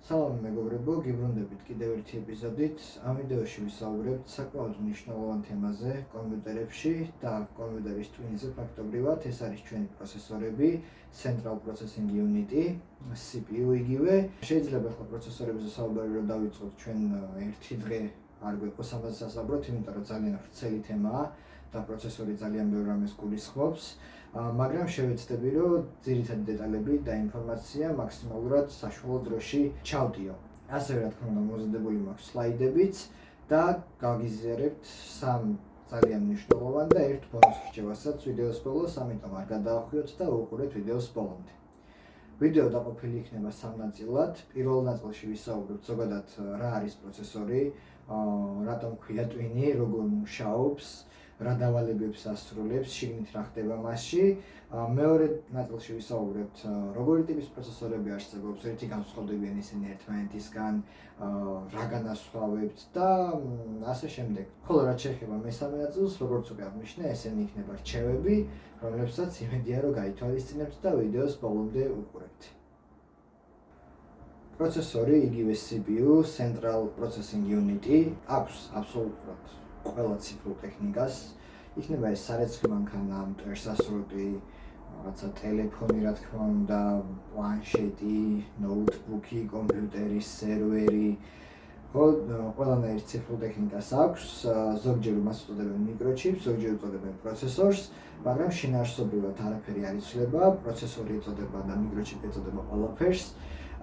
Салам მეგობრებო, გიბრუნდებით კიდევ ერთი ეპიზოდით. ამ ვიდეოში ვისაუბრებთ საკმაოდ მნიშვნელოვან თემაზე კომპიუტერებში და კომპიუტერის ტვინზე ფაქტობრივად. ეს არის ჩვენი პროცესორები, Central Processing Unit, CPU იგივე. შეიძლება ახლა პროცესორებზე საუბარი რომ დავიწყოთ, ჩვენ ერთი დღე არ გვეყოს ამაზე სასაუბროთ, იმიტომ რომ ძალიან ვრცელი თემაა და პროცესორი ძალიან ბევრ რამეს გულისხმობს. მაგრამ შევეცდები, რომ ძირითადი დეტალები და ინფორმაცია მაქსიმალურად საშუალო დროში ჩავდიო. ასევე რა თქმა უნდა მოზიდებული მაქვს სლაიდებიც და გაგიზიარებთ სამ ძალიან მნიშვნელოვან და ერთ ბონუს რჩევასაც ვიდეოს ბოლოს, ამიტომ არ გადაახვიოთ და უყურეთ ვიდეოს ბოლომდე. ვიდეო დაყოფილი იქნება სამ ნაწილად. პირველ ნაწილში ვისაუბრებთ ზოგადად რა არის პროცესორი, რატომ ქვია ტვინი, როგორ მუშაობს, რა დავალებებს ასრულებს, შიგნით რა ხდება მასში. მეორე ნაწილში ვისაუბრებთ როგორი ტიპის პროცესორები არსებობს, ერთი განსხვავდებიან ისინი ერთმანეთისგან, რა განასხვავებთ და ასე შემდეგ. ხოლო რაც შეეხება მესამე ნაწილს, როგორც უკვე აღნიშნე, ესენი იქნება რჩევები, რომლებსაც იმედია რომ გაითვალისწინებთ და ვიდეოს ბოლომდე უყურებთ. პროცესორი, იგივე CPU, Central Processing Unit აქვს აბსოლუტურად ყველა ციფრულ ტექნიკას. იქნება ეს სარეცხი მანქანა, მტვერსასრუტი, რაღაცა ტელეფონი, რა თქმა უნდა, პლანშეტი, ნოუთბუქი, კომპიუტერი, სერვერი. ყველანაირ ციფრულ ტექნიკას აქვს, ზოგჯერ მას უწოდებენ მიკროჩიპს, ზოგჯერ უწოდებენ პროცესორს, მაგრამ შინაარსობრივად არაფერი არ იცვლება, პროცესორი ეწოდება და მიკროჩიპი ეწოდება ყველაფერს.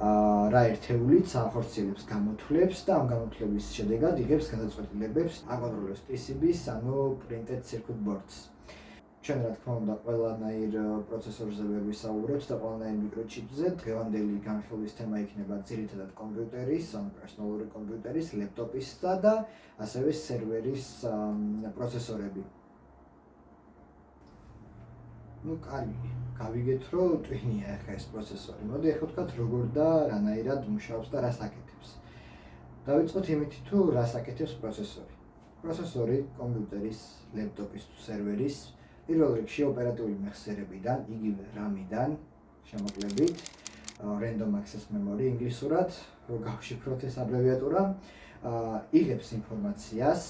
რა ერთეულით ახორციელებს გამოთვლებს და ამ გამოთვლების შედეგად იღებს გადაწყვეტილებებს, აკონტროლებს PCB-ს, ანუ Printed Circuit Boards. ჩვენ რა თქმა უნდა ყველანაირ პროცესორზე ვერ ვისაუბრებთ და ყველანაირ მიკროჩიპზე. დღევანდელი განხილვის თემა იქნება ძირითადად კომპიუტერის, ანუ პერსონალური კომპიუტერის, ლეპტოპისა და ასევე სერვერის პროცესორები. კარგი, გავიგეთ რომ ტვინია ახლა ეს პროცესორი. მოდი ახლა ვთქვათ როგორ და რანაირად მუშაობს და რას აკეთებს. დავიწყოთ იმით თუ რას აკეთებს პროცესორი. პროცესორი კომპიუტერის, ლეპტოპის თუ სერვერის პირველ რიგში ოპერატიული მეხსიერებიდან, იგივე RAM-დან შემოკლებით, Random Access Memory ინგლისურად, რო გავშიფროთ ეს აბრევიატურა, იღებს ინფორმაციას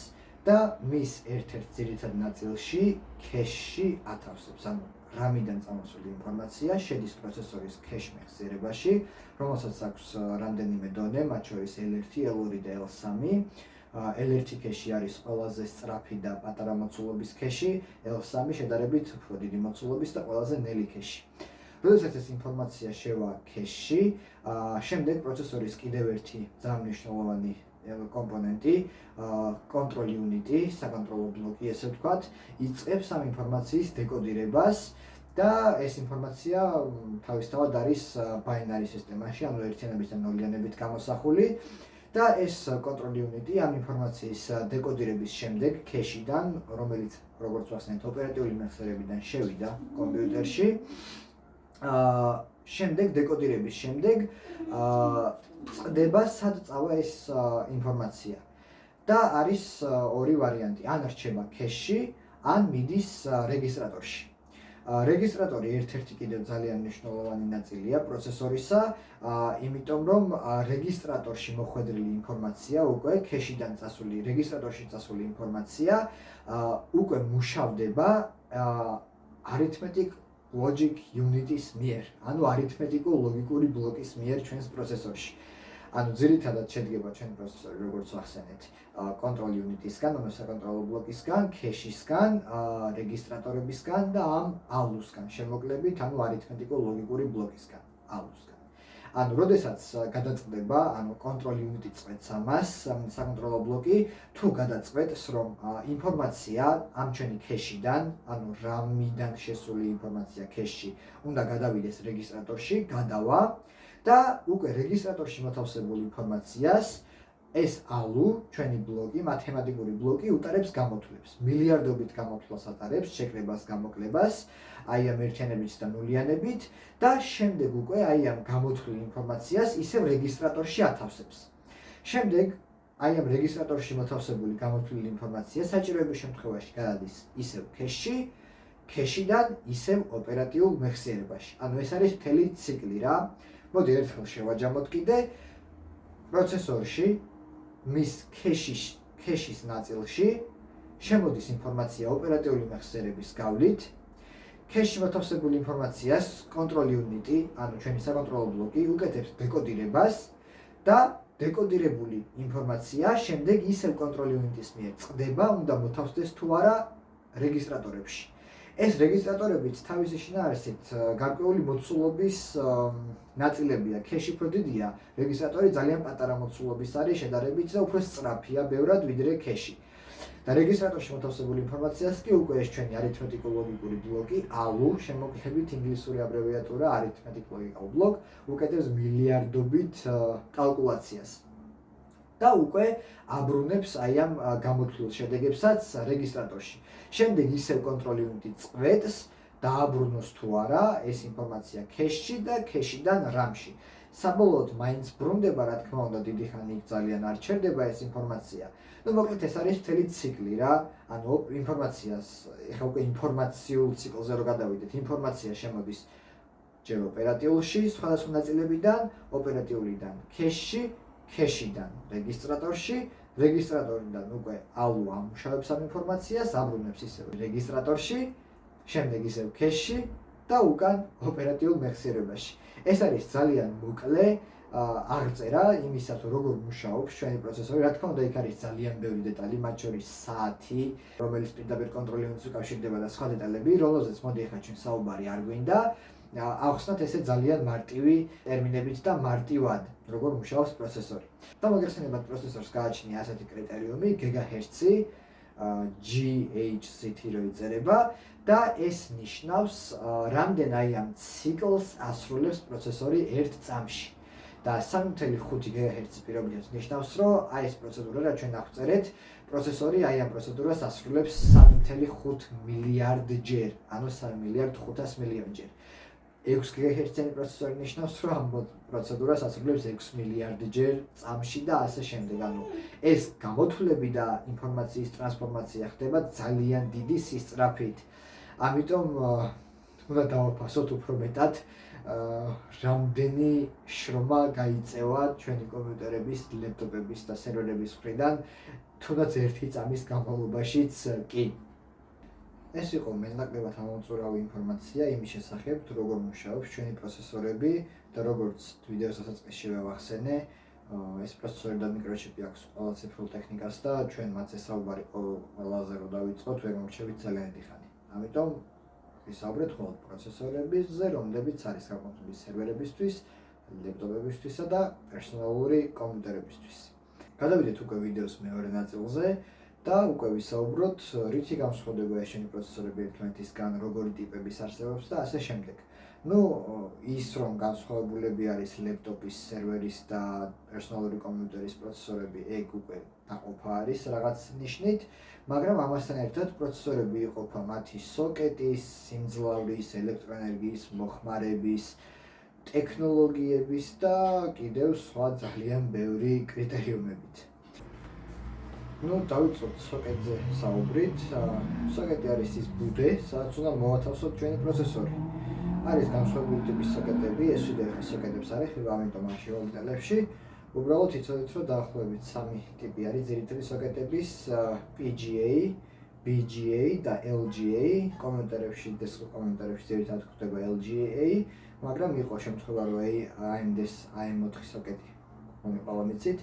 და მის ერთ-ერთ ძირითად ნაწილში, cache-ში ათავსებს. ანუ RAM-დან წამოსული ინფორმაცია შედის პროცესორის cache მეხსიერებაში, რომელსაც აქვს რამდენიმე დონე, მათ შორის L1, L2 და L3. L1 cache არის ყველაზე სწრაფი და პატარა მოცულობის cache, L3 შედარებით უფრო დიდი მოცულობის და ყველაზე ნელი cache. როდესაც ეს ინფორმაცია შევა cache-ში, შემდეგ პროცესორის კიდევ ერთი ძალიან მნიშვნელოვანი კომპონენტი, control unit, საკონტროლო ბლოკი, ესე ვთქვათ, იწყებს ამ ინფორმაციის დეკოდირებას და ეს ინფორმაცია თავისთავად არის binary სისტემაში, ანუ ერთიანებით და ნოლიანებით გამოსახული და ეს control unit ამ ინფორმაციის დეკოდირების შემდეგ cache-დან, რომელიც როგორც ვახსენეთ, ოპერატიული მეხსიერებიდან შევიდა კომპიუტერში, შემდეგ დეკოდირების შემდეგ წდება სად წავა ეს ინფორმაცია და არის ორი ვარიანტი, ან რჩება cache-ში, ან მიდის რეგისტრატორში. რეგისტრატორი ერთ-ერთი კიდევ ძალიან მნიშვნელოვანი ნაწილია პროცესორისა, იმიტომ რომ რეგისტრატორში მოხვედრილი ინფორმაცია უკვე cache-დან წასული, რეგისტრატორში წასული ინფორმაცია უკვე მუშავდება arithmetic logic unit-ის მიერ, ანუ არითმეტიკულ ლოგიკური ბლოკის მიერ ჩვენს პროცესორში. ანუ ძირითადად შედგება ჩვენ პროცესორი, როგორც ვახსენეთ, control unit-ისგან, ანუ საკონტროლო ბლოკისგან, cache-ისგან, რეგისტრატორებისგან და ამ ALU-სგან, შემოკლებით, ანუ არითმეტიკულ ლოგიკური ბლოკისგან, ALU-სგან. ანუ როდესაც გადაწყდება, ანუ control unit-ი წყვეტს ამას, საკონტროლო ბლოკი, თუ გადაწყвет, რომ ინფორმაცია ამ ჩვენი cache-დან, ანუ RAM-დან შესული ინფორმაცია cache-ში უნდა გადავიდეს რეგისტრატორში, გადავა და უკვე რეგისტრატორში მოთავსებულ ინფორმაციას ეს ALU, ჩვენი ბლოკი, მათემატიკური ბლოკი უტარებს გამოთვლებს. მილიარდობით გამოთვლას ატარებს, შეკრებას, გამოკლებას, აი ამ ერთიანებით და ნულიანებით და შემდეგ უკვე აი ამ გამოთვლილ ინფორმაციას ისევ რეგისტრატორში ათავსებს. შემდეგ აი ამ რეგისტრატორში მოთავსებული გამოთვლილი ინფორმაცია საჭიროების შემთხვევაში გადადის ისევ cache-ში, cache-დან ისევ ოპერატიულ მეხსიერებაში. ანუ ეს არის მთელი ციკლი რა. მოდი ერთხელ შევაჯამოთ კიდე. პროცესორში მის ქეშის ნაწილში შემოდის ინფორმაცია ოპერატიული მეხსიერების გავლით. ქეშში მოთავსებული ინფორმაციას კონტროლ იუნიტი, ანუ ჩვენი საკონტროლო ბლოკი უკეთებს დეკოდირებას და დეკოდირებული ინფორმაცია შემდეგ ისევ კონტროლ იუნიტის მიერ წყდება, უნდა მოთავსდეს თუ არა რეგისტრატორებში. ეს რეგისტრატორებიც თავისი შინაარსით გარკვეული მოცულობის ნაწილებია, ქეში უფრო დიდია, რეგისტრატორი ძალიან პატარა მოცულობის არის შედარებით და უფრო სწრაფია ბევრად ვიდრე ქეში. და რეგისტრატორში მოთავსებული ინფორმაციას კი უკვე ეს ჩვენი არითმეტიკულ-ლოგიკური ბლოკი, ALU, შემოკლებით ინგლისური აბრევიატურა Arithmetic Logical Block, უკეთებს მილიარდობით კალკულაციას. და უკვე აბრუნებს აი ამ გამოთვლილ შედეგებსაც რეგისტრატორში. შემდეგ ისევ კონტროლ იუნიტი წყვეტს დააბრუნოს თუ არა ეს ინფორმაცია ქეშში და ქეშიდან RAM-ში. საბოლოოდ მაინც ბრუნდება, რა თქმა უნდა, დიდი ხანი იქ ძალიან არ ჩერდება ეს ინფორმაცია. Ну, მოკლედ ეს არის მთელი ციკლი რა, ანუ ინფორმაციას, ეხლა უკვე ინფორმაციულ ციკლზე რო გადავიდეთ, ინფორმაცია შემოდის ჯერ ოპერატიულში, სხვადასხვა ნაწილებიდან, ოპერატიულიდან ქეშში, ქეშიდან რეგისტრატორში, რეგისტრატორიდან უკვე ALU ამუშავებს ამ ინფორმაციას, აბრუნებს ისევ რეგისტრატორში, შემდეგ ისევ ქეშში და უკან ოპერატიულ მეხსიერებაში. ეს არის ძალიან მოკლე აღწერა იმისა, თუ როგორ მუშაობს ჩვენი პროცესორი. რა თქმა უნდა, იქ არის ძალიან ბევრი დეტალი, მათ შორის საათი, რომელიც პირდაპირ კონტროლ იუნიტს უკავშირდება და სხვა დეტალები, რომელზეც მოდი ახლა ჩვენ საუბარი არ გვინდა. ავხსნათ ესე ძალიან მარტივი ტერმინებით და მარტივად, როგორ მუშაობს პროცესორი. და მოგეხსენებათ, პროცესორს გააჩნია ასეთი კრიტერიუმი, გიგაჰერცი, GHz-ით რო იწერება და ეს ნიშნავს, რამდენ აი ამ ციკლს ასრულებს პროცესორი ერთ წამში. და 3.5 GHz პირობითად ნიშნავს, რომ აი ეს პროცედურა, რაც ჩვენ აღწერეთ, პროცესორი აი ამ პროცედურას ასრულებს 3.5 მილიარდჯერ, ანუ 3 მილიარდ 500 მილიონი ჯერ. 6 GHz-იანი პროცესორი ნიშნავს, რომ ამ პროცედურას ასრულებს 6 მილიარდჯერ წამში და ასე შემდეგ. ანუ ეს გამოთვლები და ინფორმაციის ტრანსფორმაცია ხდება ძალიან დიდი სისწრაფით. ამიტომ უნდა დავაფასოთ უფრო მეტად რამდენი შრომა გაიწევა ჩვენი კომპიუტერების, ლეპტოპების და სერვერების მხრიდან, თუნდაც ერთი წამის განმავლობაშიც კი. ეს იყო მეტნაკლებად ამომწურავი ინფორმაცია იმის შესახებ, როგორ მუშაობს ჩვენი პროცესორები და როგორც ვიდეოს დასაწყისში ვახსენე, ეს პროცესორი და მიკროჩიპი აქვს ყველა ციფრულ ტექნიკას და ჩვენ მათზე საუბარი ყველაზე რო დავიწყოთ, ვერ მომრჩევით ძალიან დიდი ხანი. ამიტომ ვისაუბრეთ მხოლოდ პროცესორებზე, რომლებიც არის გამოყენებული სერვერებისთვის, ლეპტოპებისთვისა და პერსონალური კომპიუტერებისთვის. გადავიდეთ უკვე ვიდეოს მეორე ნაწილზე და უკვე ვისაუბროთ, რითი განსხვავდება ჩვენი პროცესორები ერთმანეთისგან, როგორი ტიპების არსებობს და ასე შემდეგ. Ну, ის რომ განსხვავებულები არის ლეპტოპის, სერვერის და პერსონალური კომპიუტერის პროცესორები, ეგ უკვე დაყოფა არის რაღაც ნიშნით, მაგრამ ამასთან ერთად პროცესორები იყოფა მათი სოკეტის, სიმძლავრის, ელექტროენერგიის მოხმარების, ტექნოლოგიების და კიდევ სხვა ძალიან ბევრი კრიტერიუმებით. Ну, დავიწყოთ სოკეტზე საუბრით. სოკეტი არის ის ბუდე, სადაც უნდა მოვათავსოთ ჩვენი პროცესორი. არის განსხვავებული ტიპის სოკეტები, ეს ვიდეო ხე სოკეტებს არ ეხება, ამიტომ არ შევამტელებში. უბრალოდ იცოდეთ, რომ დაახლოებით 3 ტიპი არის ძირითადი სოკეტების, PGA, BGA და LGA. კომპიუტერებში, დესკტოპ კომპიუტერებში ძირითადად გვხვდება LGA, მაგრამ იყო შემთხვევა, რომ AMD-ს AM4 სოკეტი მომიყვა მიცით,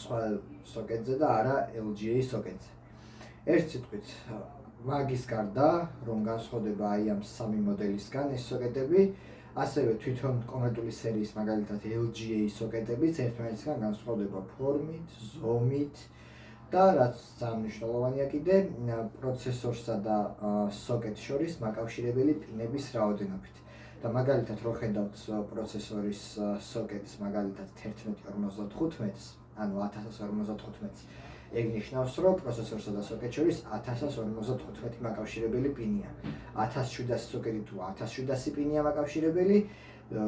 სხვა სოკეტზე და არა LGA სოკეტზე. ერთ სიტყვით, მაგის გარდა, რომ განსხვავდება აი ამ 3 მოდელისგან ეს სოკეტები, ასევე თვითონ კონკრეტული სერიის, მაგალითად LGA სოკეტებიც ერთმანეთისგან განსხვავდება ფორმით, ზომით და რაც მნიშვნელოვანია კიდე, პროცესორსა და სოკეტს შორის მაკავშირებელი პინების რაოდენობით. და მაგალითად რო ხედავთ პროცესორის სოკეტის მაგალითად 1155-ს, ანუ 1055-ს, ეგ ნიშნავს, რომ პროცესორსა და სოკეტს შორის 1055 მაკავშირებელი პინია. 1700 სოკეტი თუ 1700 პინია მაკავშირებელი,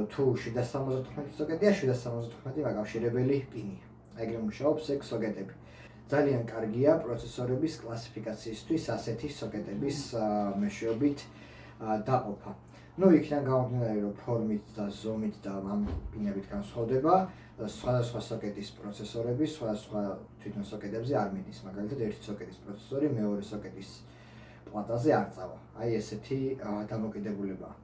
თუ 775 სოკეტია 775 მაკავშირებელი პინია. ეგრე მუშაობს ეგ სოკეტები. ძალიან კარგია პროცესორების კლასიფიკაციისთვის ასეთი სოკეტების მეშვეობით დაყოფა. ნუ იქიდან გამომდინარე, რომ ფორმით და ზომით და ამ პინებით განსხვავდება სხვადასხვა სოკეტის პროცესორები, სხვადასხვა თვითონ სოკეტებზე არ მიდის. მაგალითად, ერთი სოკეტის პროცესორი მეორე სოკეტის პლატაზე არ წავა. აი ესეთი დამოკიდებულებაა.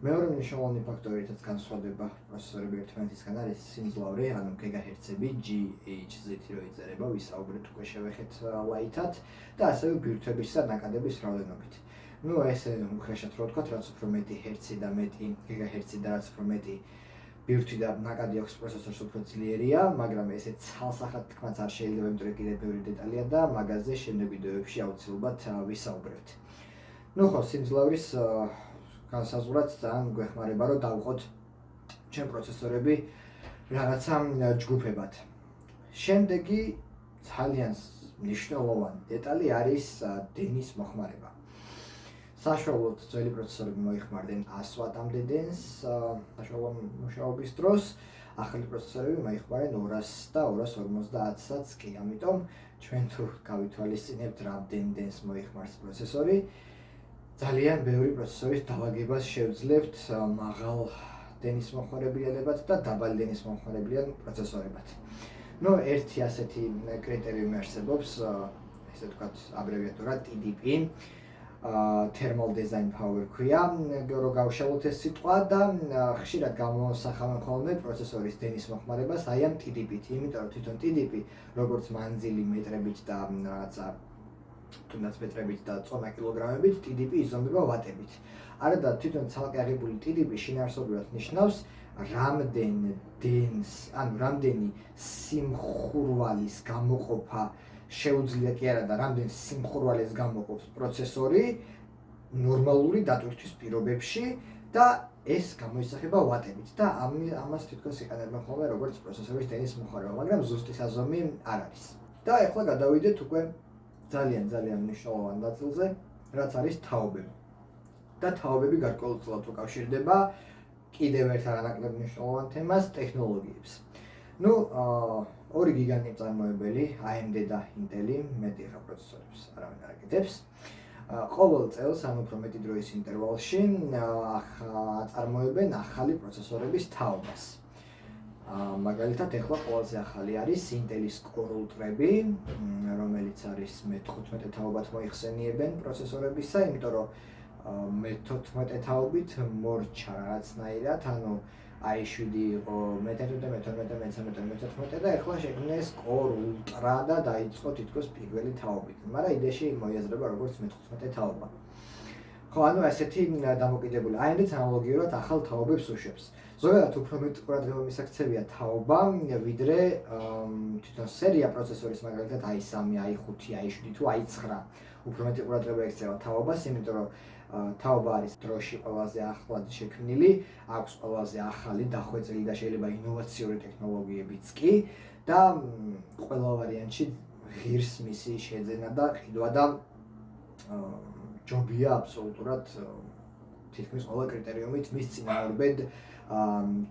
მეორე მნიშვნელოვანი ფაქტორი, რითაც განსხვავდება პროცესორები ერთმანეთისგან, არის სიმძლავრე, ანუ გიგაჰერცები, GHz-ით რო იწერება, ვისაუბრეთ უკვე შევეხეთ ლაითად და ასევე ბირთვების და ნაკადების რაოდენობით. ნუ ესე უხეშად რო ვთქვათ, რაც უფრო მეტი ჰერცი და მეტი გიგაჰერცი და რაც უფრო მეტი ბირთვი და ნაკადი აქვს პროცესორს უფრო ძლიერია, მაგრამ ესე ცალსახად თქმაც არ შეიძლება, იმიტომ რომ კიდევ ბევრი დეტალია და მაგაზე შემდეგ ვიდეოებში აუცილებლად ვისაუბრებთ. ნუ ხო, სიმძლავრის განსაზღვრად ძალიან გვეხმარება, რომ დავყოთ ჩემ პროცესორები რაღაცა ჯგუფებად. შემდეგი ძალიან მნიშვნელოვანი დეტალი არის დენის მოხმარება. საშუალოდ ძველი პროცესორები მოიხმარდნენ 100 ვატამდე დენს საშუალო მუშაობის დროს, ახალი პროცესორები მოიხმარენ 200 და 250-საც კი. ამიტომ ჩვენ თუ გავითვალისწინებთ რამდენ დენს მოიხმარს პროცესორი, ძალიან ბევრი პროცესორის დავაგებას შევძლებთ მაღალ დენის მომხმარებლილებად და დაბალი დენის მომხმარებლიან პროცესორებად. ნუ ერთი ასეთი კრიტერიუმი არსებობს, ესე ვთქვათ, აბრევიატურა TDP, Thermal Design Power ქვია, რო გავშალოთ ეს სიტყვა და ხშირად გამოსახავენ ხოლმე პროცესორის დენის მოხმარებას აი ამ TDP-ით, იმიტომ რომ თვითონ TDP, როგორც მანძილი მეტრებით და რაღაცა თუნდაც მეტრებით და წონა კილოგრამებით, TDP იზომება ვატებით. არა და თვითონ ცალკე აღებული TDP შინაარსობრივად ნიშნავს რამდენ დენს, ანუ რამდენი სიმხურვალის გამოყოფა შეუძლია კი არა და რამდენ სიმხურვალეს გამოყოფს პროცესორი ნორმალური დატვირთვის პირობებში და ეს გამოისახება ვატებით და ამას თითქოს იყენებენ ხოლმე როგორც პროცესორის დენის მოხმარება, მაგრამ ზუსტი საზომი არ არის. და ახლა გადავიდეთ უკვე ძალიან მნიშვნელოვან ნაწილზე, რაც არის თაობები. და თაობები გარკვეულწილად უკავშირდება კიდევ ერთ არანაკლებ მნიშვნელოვან თემას, ტექნოლოგიებს. ნუ ორი გიგანტი მწარმოებელი, AMD და Intel, მეტი ხა პროცესორებს არავინ არ აკეთებს. ყოველ წელს ან უფრო მეტი დროის ინტერვალში აწარმოებენ ახალი პროცესორების თაობას. მაგალითად, ახლა ყველაზე ახალი არის Intel-ის Core Ultra-ები, რომელიც არის მე-15 თაობად მოიხსენიებენ პროცესორებისა, იმიტომ რომ მე-14 თაობით მორჩა რაღაცნაირად, ანუ i7 იყო მე-11, მე-12, მე-13, მე-14 და ახლა შექმნეს Core Ultra და დაიწყო თითქოს პირველი თაობით. მაგრამ იდეაში მოიაზრება როგორც მე-15 თაობა. ხო, ანუ ასეთი დამოკიდებული. AMD-ც ანალოგიურად ახალ თაობებს უშვებს. ზოგადად უფრო მეტ ყურადღება მისაქცევია თაობა, ვიდრე თვითონ სერია პროცესორის, მაგალითად i3, i5, i7 თუ i9. უფრო მეტი ყურადღება ექცევა თაობას, იმიტომ რომ თაობა არის დროში ყველაზე ახლად შექმნილი, აქვს ყველაზე ახალი დახვეწილი და შეიძლება ინოვაციური ტექნოლოგიებიც კი და ყველა ვარიანტში ღირს მისი შეძენა და ყიდვა და ჯობია აბსოლუტურად თითქმის ყველა კრიტერიუმით მის წინააღმდეგ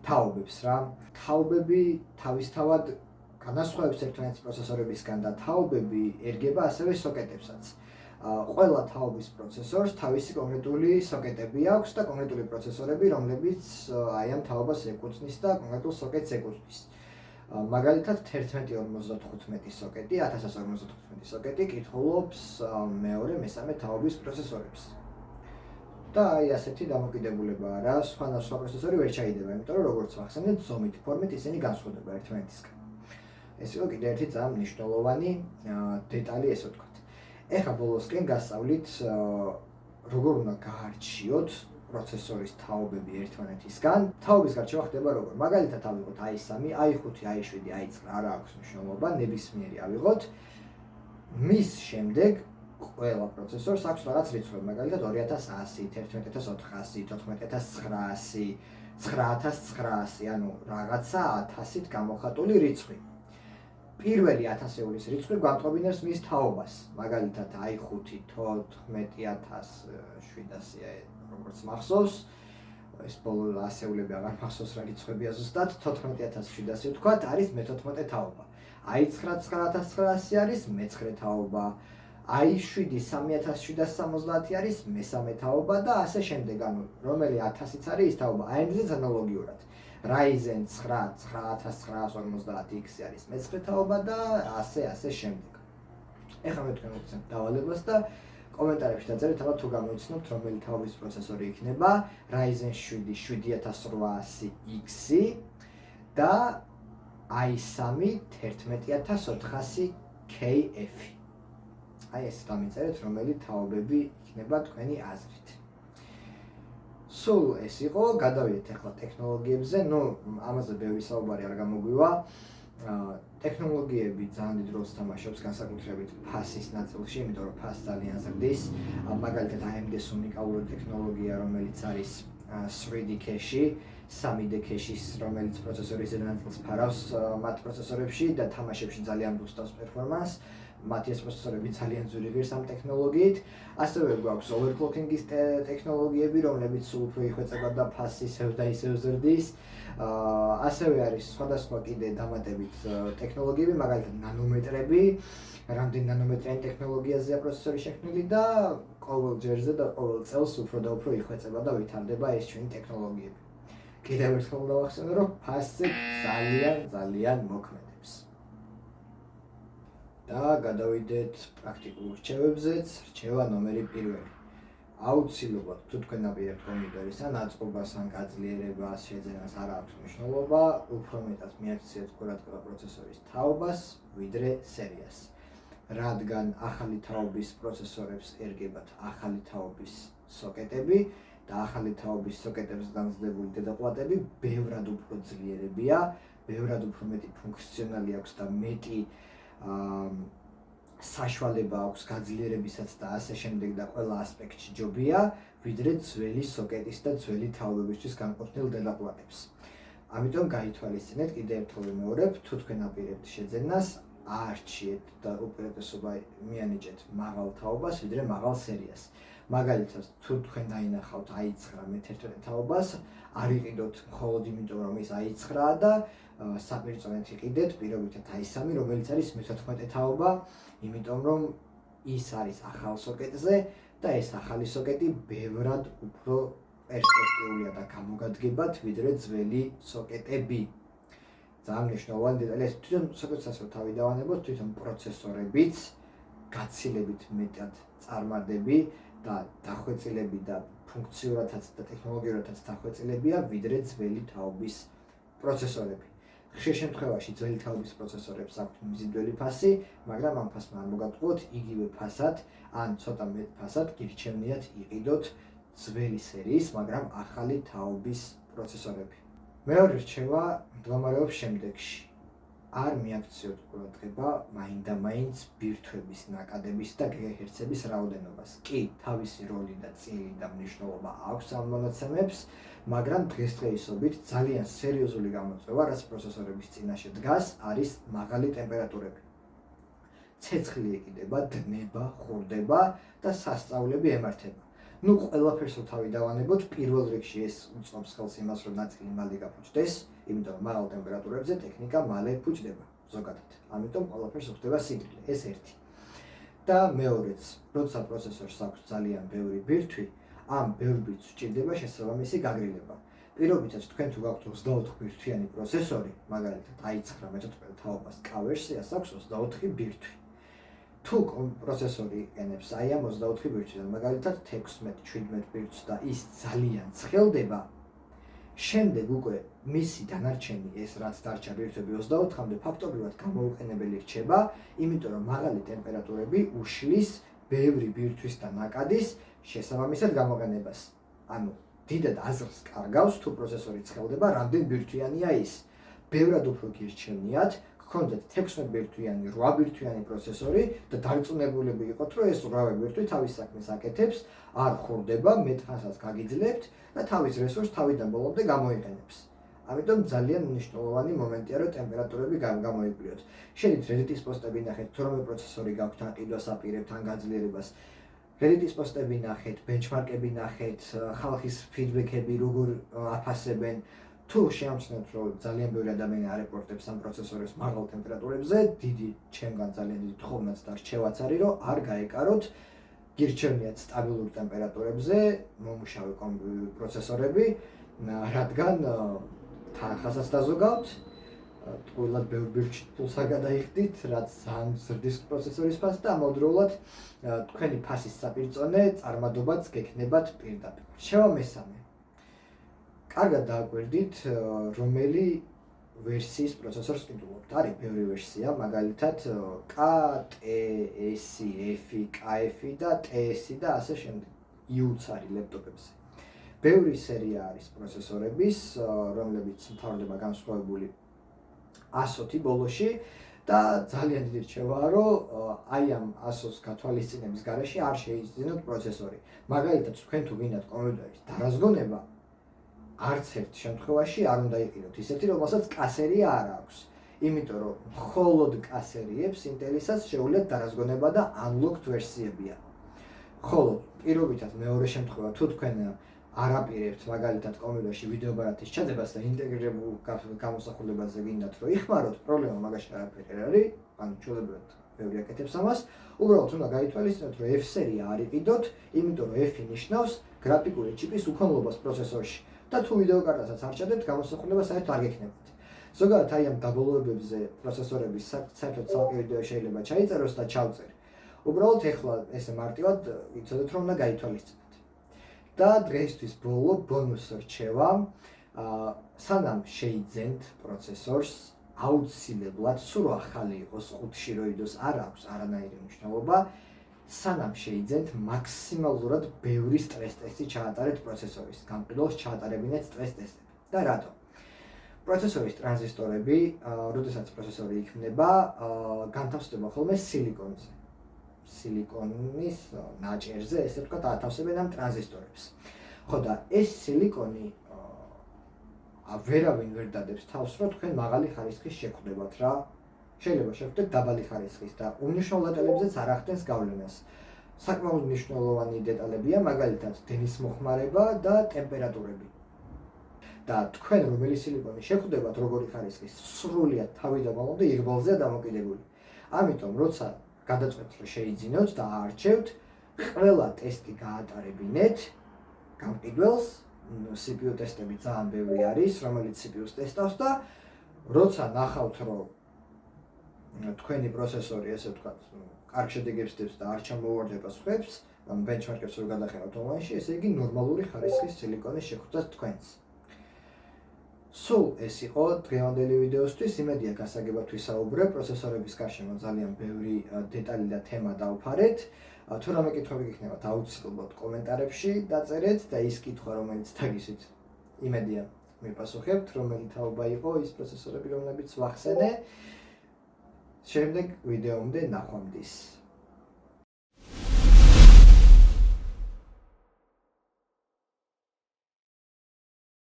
თაობებს რა. თაობები თავისთავად განასხვავებს ერთმანეთის პროცესორებისგან და თაობები ერგება ასევე სოკეტებსაც. ყველა თაობის პროცესორს თავისი კონკრეტული სოკეტები აქვს და კონკრეტული პროცესორები, რომლებიც აი ამ თაობას ეკუთვნის და კონკრეტულ სოკეტს ეკუთვნის. მაგალითად 1155 სოკეტი, 1155 სოკეტი კითხულობს მეორე, მესამე თაობის პროცესორებს. და აი ასეთი დამოკიდებულებაა რა, სხვადასხვა პროცესორი ვერ ჩაიდება, იმიტომ რომ როგორც ვახსენეთ, ზომით, ფორმით ისინი განსხვავდება ერთმანეთისგან. ეს იყო კიდევ ერთი ძალიან მნიშვნელოვანი დეტალი, ესე ვთქვათ. ეხლა ბოლოსკენ გასწავლით როგორ უნდა გაარჩიოთ პროცესორის თაობები ერთმანეთისგან. თაობის გარჩევა ხდება როგორ? მაგალითად ავიღოთ i3, i5, i7, i9, არა აქვს მნიშვნელობა, ნებისმიერი ავიღოთ. მის შემდეგ ყველა პროცესორს აქვს რაღაც რიცხვები, მაგალითად 2100, 11400, 14900, 9900, ანუ რაღაცა 1000-ით გამოხატული რიცხვი. პირველი 1000-ეულის რიცხვი გამტყობინებს მის თაობას, მაგალითად i5 14700, როგორც მახსოვს, ეს ბოლო 100-ები აღარ მახსოვს რა რიცხვებია ზუსტად, 14700 ვთქვათ, არის მე-14 თაობა. i9 9900 არის მე-9 თაობა. აი 7,3770 არის მესამე თაობა და ასე შემდეგ, ანუ რომელი 1000-იც არის ის თაობა. AMD-ზე ანალოგიურად. Ryzen 9 9950X არის მეცხრე თაობა და ასე შემდეგ. ეხლა მე თქვენ მოგცემთ დავალებას და კომენტარებში დაწერეთ, აბა თუ გამოიცნობთ რომელი თაობის პროცესორი იქნება Ryzen 7 7800X და i3 11400KF. აი ეს დამიწერეთ, რომელი თაობები იქნება თქვენი აზრით. სულ ეს იყო, გადავიდეთ ახლა ტექნოლოგიებზე, ამაზე ბევრი საუბარი არ გამოგვივა. ტექნოლოგიები ძალიან დიდ როლს თამაშობს განსაკუთრებით ფასის ნაწილში, იმიტომ რომ ფასი ძალიან ზრდის. მაგალითად AMD-ს უნიკალური ტექნოლოგია, რომელიც არის 3D cache, 3D cache-ის, რომელიც პროცესორის ზედანაწილს ფარავს მათ პროცესორებში და თამაშებში ძალიან ბუსტავს პერფორმანსს. მათი ეს პროცესორები ძალიან ძვირი ღირს ამ ტექნოლოგიით. ასევე გვაქვს overclocking-ის ტექნოლოგიები, რომლებიც სულ უფრო იხვეწება და ფასი ისევ და ისევ ზრდის. ასევე არის სხვადასხვა კიდე დამატებით ტექნოლოგიები, მაგალითად ნანომეტრები, რამდენი ნანომეტრიანი ტექნოლოგიაზეა პროცესორი შექმნილი და ყოველ ჯერზე და ყოველ წელს უფრო და უფრო იხვეწება და ვითარდება ეს ჩვენი ტექნოლოგიები. კიდევ ერთხელ დავახსენო, რომ ფასზე ძალიან მოქმედებს. და გადავიდეთ პრაქტიკულ რჩევებზეც. რჩევა ნომერი 1. აუცილებლად თუ თქვენ აპირებთ კომპიუტერის ან აწყობას ან გაძლიერებას, შეძენას არ აქვს მნიშვნელობა, უფრო მეტად მიაქციეთ ყურადღება პროცესორის თაობას, ვიდრე სერიას. რადგან ახალი თაობის პროცესორებს ერგებათ ახალი თაობის სოკეტები და ახალი თაობის სოკეტებზე დამზადებული დედაპლატები ბევრად უფრო ძლიერებია, ბევრად უფრო მეტი ფუნქციონალი აქვს და მეტი საშუალება აქვს გაძლიერებისაც და ასე შემდეგ და ყველა ასპექტში ჯობია, ვიდრე ძველი სოკეტის და ძველი თაობებისთვის განყოფილ დედაპლატებს. ამიტომ გაითვალისწინეთ, კიდევ ერთხელ ვიმეორებ, თუ თქვენ აპირებთ შეძენას, აარჩიეთ და უპირატესობა მიანიჭეთ მაღალ თაობას, ვიდრე მაღალ სერიას. მაგალითად, თუ თქვენ დაინახავთ i9 მე-11 თაობას, არ იყიდოთ მხოლოდ იმიტომ, რომ ის i9-ა და საპირწონეთ იყიდეთ პირობითად i3, რომელიც არის მე-14 თაობა, იმიტომ რომ ის არის ახალ სოკეტზე და ეს ახალი სოკეტი ბევრად უფრო პერსპექტიულია და გამოგადგებათ, ვიდრე ძველი სოკეტები. ძალიან მნიშვნელოვანი დეტალი ეს თვითონ სოკეტსაც რო თავი დავანებოთ, თვითონ პროცესორებიც გაცილებით მეტად წარმარდები და დახვეწილები და ფუნქციურადაც და ტექნოლოგიურადაც დახვეწილებია, ვიდრე ძველი თაობის პროცესორები. ხშირ შემთხვევაში ძველი თაობის პროცესორებს აქვთ მიზიდველი ფასი, მაგრამ ამ ფასმა არ მოგატყუოთ იგივე ფასად, ან ცოტა მეტ ფასად გირჩევნიათ იყიდოთ ძველი სერიის, მაგრამ ახალი თაობის პროცესორები. მეორე რჩევა მდგომარეობს შემდეგში. არ მიაქციოთ ყურადღება მაინდამაინც ბირთვების ნაკადების და გიგაჰერცების რაოდენობას. კი, თავისი როლი და წილი და მნიშვნელობა აქვს ამ მონაცემებს, მაგრამ დღესდღეობით ძალიან სერიოზული გამოწვევა, რაც პროცესორების წინაშე დგას, არის მაღალი ტემპერატურები. ცეცხლი იყიდება, დნება, ხურდება და სასწაულები ემართება. ყველაფერს თავი დავანებოთ, პირველ რიგში ეს უწყობს ხელს იმას, რომ ნაწილი მალე გაფუჭდეს, იმიტომ რომ მაღალ ტემპერატურებზე ტექნიკა მალე ფუჭდება ზოგადად. ამიტომ ყველაფერს უხდება სიგრილე, ეს ერთი. და მეორეც, როცა პროცესორს აქვს ძალიან ბევრი ბირთვი, ამ ბევრ ბირთვს სჭირდება შესაბამისი გაგრილება. პირობითად თქვენ თუ გაქვთ 24 ბირთვიანი პროცესორი, მაგალითად i9 მე-14 თაობას K ვერსიას აქვს 24 ბირთვი. თუ პროცესორი იყენებს აი ამ 24 ბირთვიდან, მაგალითად 16-17 ბირთვს და ის ძალიან ცხელდება, შემდეგ უკვე მისი დანარჩენი ეს რაც დარჩა ბირთვები 24-მდე ფაქტობრივად გამოუყენებელი რჩება, იმიტომ რომ მაღალი ტემპერატურები უშლის ბევრი ბირთვის და ნაკადის შესაბამისად გამოყენებას. ანუ დიდად აზრს კარგავს თუ პროცესორი ცხელდება, რამდენ ბირთვიანია ის. ბევრად უფრო გირჩევნიათ გქონდეთ 16 ბირთვიანი, 8 ბირთვიანი პროცესორი და დარწმუნებულები იყოთ, რომ ეს 8 ბირთვი თავის საქმეს აკეთებს, არ ხურდება, მეტ ხანსაც გაგიძლებთ და თავის რესურსს თავიდან ბოლომდე გამოიყენებს. ამიტომ ძალიან მნიშვნელოვანი მომენტია, რომ ტემპერატურები გამოიკვლიოთ. შედით Reddit-ის პოსტები ნახეთ, თუ რომელ პროცესორი გაქვთ ან ყიდვას აპირებთ ან გაძლიერებას. Reddit-ის პოსტები ნახეთ, ბენჩმარკები ნახეთ, ხალხის ფიდბექები როგორ აფასებენ. თუ შეამჩნევთ, რომ ძალიან ბევრი ადამიანი არ ეპორტებს ამ პროცესორებს მაღალ ტემპერატურებზე, ჩემგან ძალიან დიდი თხოვნაც და რჩევაც არის, რომ არ გაეკაროთ, გირჩევნიათ სტაბილურ ტემპერატურებზე მომუშავე პროცესორები, რადგან თანხასაც დაზოგავთ, ტყუილად ბევრ ბირჩით ფულს არ გადაიხდით, რაც ძალიან ზრდის პროცესორის ფასს და ამავდროულად თქვენი ფასის საპირწონე წარმადობაც გექნებათ პირდაპირ. რჩევა მესამე. კარგად დააკვირდით, რომელი ვერსიის პროცესორს ყიდულობთ. არის ბევრი ვერსია, მაგალითად K, TS, F, KF და TS და ასე შემდეგ. IUC არის ლეპტოპებზე. ბევრი სერია არის პროცესორების, რომლებიც მთავრდება განსხვავებული 100 ბოლოში და ძალიან დიდი რჩევაა, რომ აი ამ 100-ს გათვალისწინების გარეშე არ შეიძინოთ პროცესორი. მაგალითად, თქვენ თუ გინდათ კომპიუტერის დარაზგონება, არც ერთ შემთხვევაში არ უნდა იყიდოთ ისეთი, რომელსაც კასერია არ აქვს. იმიტომ რომ მხოლოდ კასერიებს Intel-ისაც შეუძლიათ დარაზგონება და unlocked ვერსიებია. ხოლო პირობითად მეორე შემთხვევა, თუ თქვენ არ აპირებთ მაგალითად კომპიუტერში ვიდეო ბარათის ჩადებას და ინტეგრირებულ გამოსახულებაზე გინდათ რომ იხმაროთ, პრობლემა მაგაში არაფერი არ არის, ანუ ჩვეულებრივად ბევრი აკეთებს ამას, უბრალოდ უნდა გაითვალისწინოთ, რომ F სერია არ იყიდოთ, იმიტომ რომ F ნიშნავს გრაფიკული ჩიპის უქონლობას პროცესორში და თუ ვიდეო კარტასაც არ ჩადებთ, გამოსახულება საერთოდ არ გექნებათ. ზოგადად აი ამ დაბოლოებებზე პროცესორების საერთოდ ცალკე ვიდეო შეიძლება ჩაიწეროს და ჩავწერ. უბრალოდ ეხლა ესე მარტივად იცოდეთ რომ უნდა გაითვალისწინოთ. და დღეისთვის ბოლო ბონუს რჩევა, სანამ შეიძენთ პროცესორს, აუცილებლად სულ ახალი იყოს 5-ში რო იდოს, არ აქვს არანაირი მნიშვნელობა, სანამ შეიძენთ მაქსიმალურად ბევრი სტრეს ტესტი ჩაატარეთ პროცესორის, გამყიდველს ჩაატარებინეთ სტრეს ტესტები. და რატო? პროცესორის ტრანზისტორები, როდესაც პროცესორი იქმნება, განთავსდება ხოლმე სილიკონზე. სილიკონის ნაჭერზე, ესე ვთქვათ, ათავსებენ ამ ტრანზისტორებს. ხო და ეს სილიკონი ვერავინ ვერ დადებს თავს, რომ თქვენ მაღალი ხარისხის შეხვდებათ რა. შეიძლება შეხვდეთ დაბალი ხარისხის და უმნიშვნელო დეტალებზეც არ ახდენს გავლენას. საკმაოდ მნიშვნელოვანი დეტალებია, მაგალითად, დენის მოხმარება და ტემპერატურები. და თქვენ რომელი სილიკონი შეხვდებათ, როგორი ხარისხის, სრულიად თავიდან მომდე იღბალზეა დამოკიდებული. ამიტომ, როცა გადაწყვეტთ რომ შეიძინოთ და აარჩევთ, ყველა ტესტი გაატარებინეთ გამყიდველს, CPU ტესტები ძალიან ბევრი არის, რომელიც CPU-ს ტესტავს და როცა ნახავთ რომ თქვენი პროცესორი, ესე ვთქვათ, კარგ შედეგებს დებს და არ ჩამოუვარდება სხვებს, ბენჩმარკებს რო გადახერავთ ონლაინში, ესე იგი ნორმალური ხარისხის სილიკონის შეხვდათ თქვენს. სულ ეს იყო დღევანდელი ვიდეოსთვის, იმედია გასაგებად ვისაუბრებ, პროცესორების გარშემო ძალიან ბევრი დეტალი და თემა დავფარეთ. თუ რამე კითხვები გიქნებათ, აუცილებლად კომენტარებში დაწერეთ და ის კითხვა, რომელიც დაგისვით, იმედია მიპასუხებთ, რომელი თაობა იყო ის პროცესორები, რომლებიც ვახსენე. შემდეგ ვიდეომდე ნახვამდის.